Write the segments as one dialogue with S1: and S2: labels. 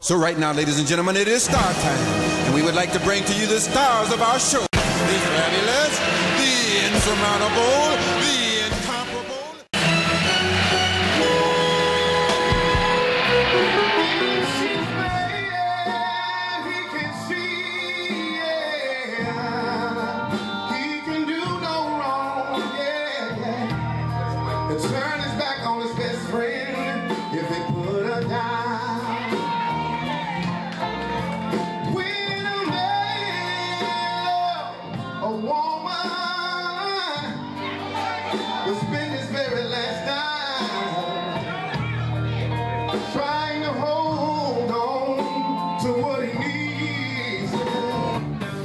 S1: So right now, ladies and gentlemen, it is star time, and we would like to bring to you the stars of our show. The fabulous, the insurmountable, the incomparable.
S2: Turn his back on his best friend if they put her down. When a man, a woman, will spend his very last dime trying to hold on to what he needs.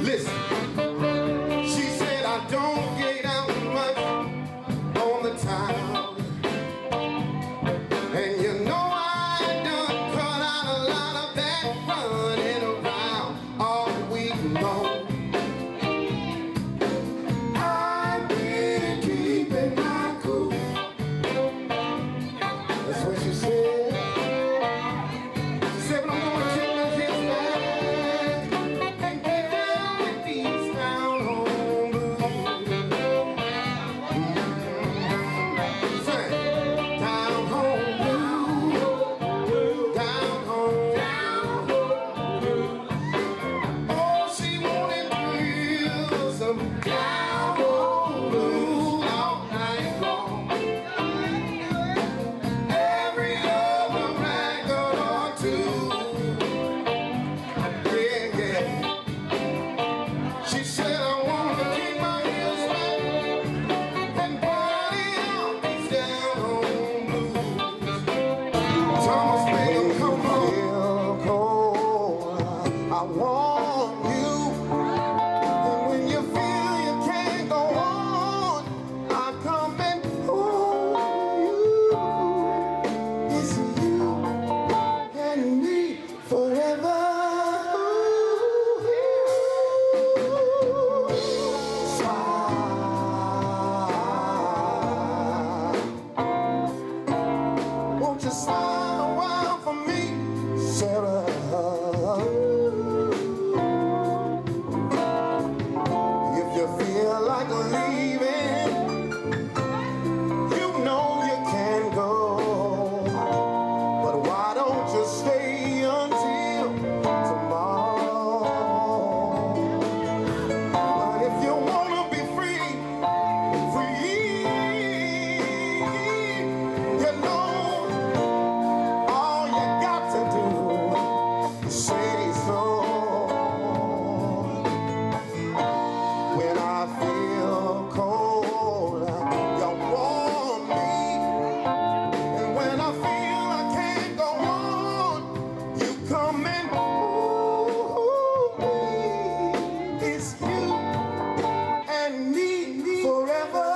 S2: Listen, she said, I don't get out much on the time. And you know I done cut out a lot of that running around all week long. I've been keeping my cool. That's what she said. She said, but I'm gonna kick my kids back and get down with these down home blues. Say, down home. I want you, and when you feel you can't go on, I come and hold you. It's you and me forever. Smile. Won't you smile a while for me, Sarah? Feel like leaving, you know you can go, but why don't you stay until tomorrow? But if you wanna be free, you know all you got to do is say so. When I feel cold, you warm me. And when I feel I can't go on, you come and hold me. It's you and me forever.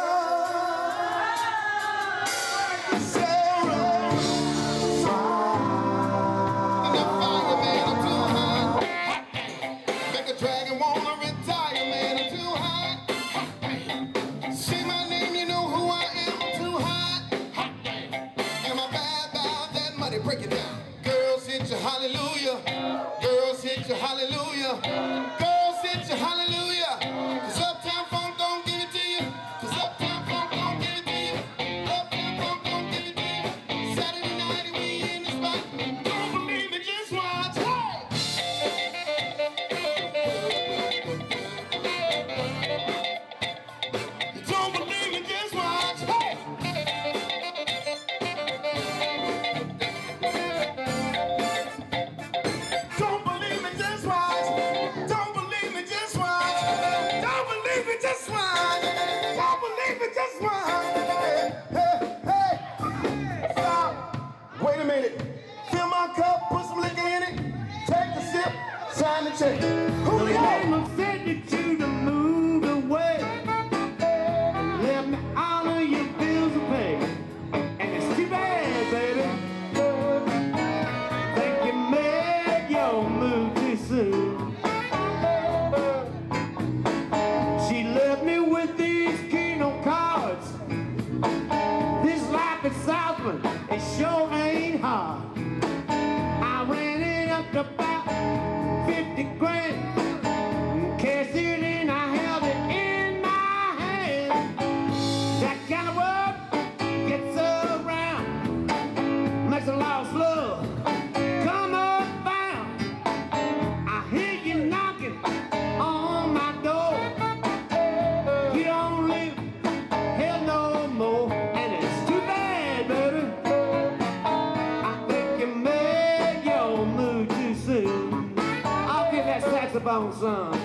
S2: Sarah, smile. And the fireman, I'm too hot. Make a dragon wanna retire, man. I'm too hot. Say my name, you know who I am. I'm too hot. Am I bad about that money? Break it down. Girls hit you, hallelujah. Girls hit you, hallelujah. Girls hit you, hallelujah. 'Cause Uptown Funk don't give it to you. 'Cause Uptown Funk don't give it to you. Uptown Funk don't give it to you. Saturday night we in the spot. Don't believe it, just watch. Hey! Don't believe it, just watch. Hey! Don't believe it, just watch. Don't believe it, just watch. Don't believe it, just watch. Don't believe it, just watch. Hey, hey, hey. Stop. Wait a minute. Fill my cup, put some liquor in it. Take a sip, sign the check. Who you are?
S3: Said that you'd moved away. Let me honor your bills to pay. And it's too bad, baby. Think you made your move too soon. She left me with these Keno cards. This life is Southland, it sure ain't hard. I ran in a just about 50 grand. Cashed it in, I held it in my hand. That kind of work gets around, makes a lost love come unbound. I hear you knocking on my door. You don't live here no more, and it's too bad, baby. I think you made your move too soon. I'll give that saxophone some.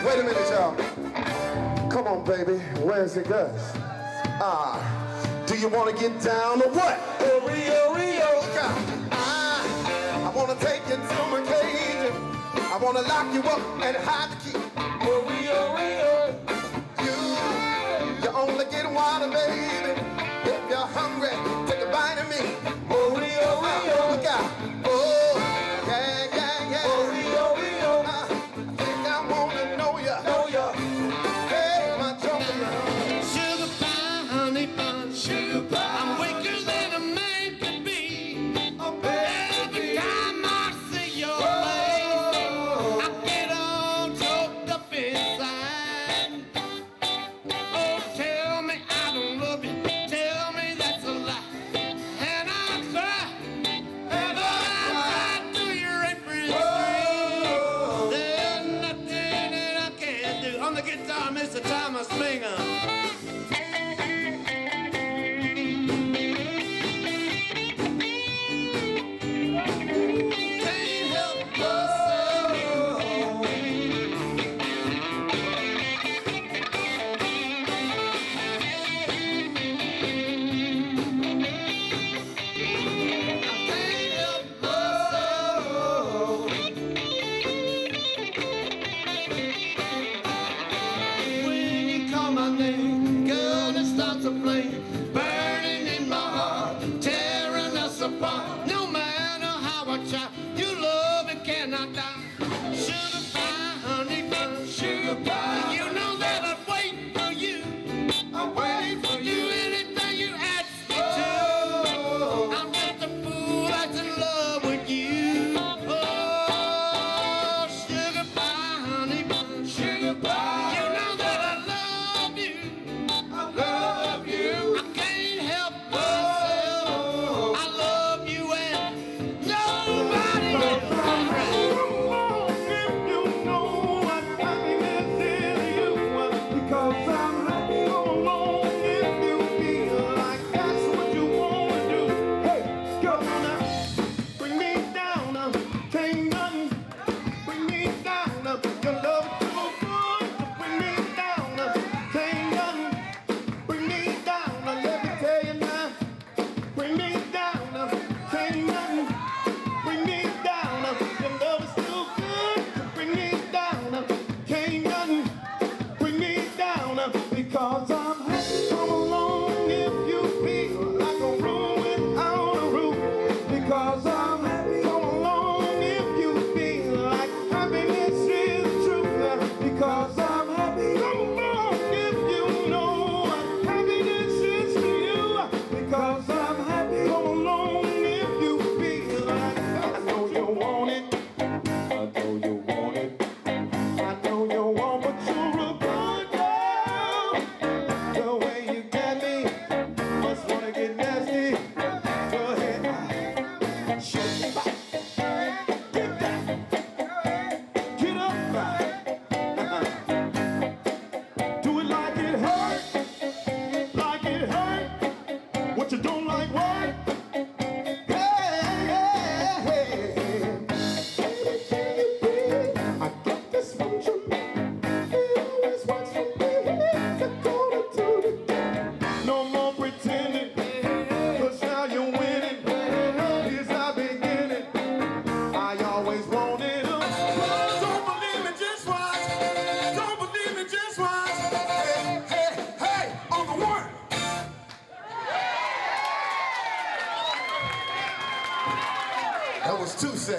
S2: Wait a minute, y'all. Come on, baby. Where's it Gus? Do you want to get down or what? I want to take you to my cage. I want to lock you up and hide the key. You only get one, baby. If you're hungry, take a bite of me. Look out.
S3: On the guitar, Mr. Thomas Springer. Can't help myself. My name.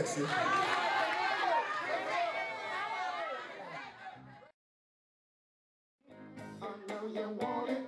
S4: sexy.
S2: I know you want it.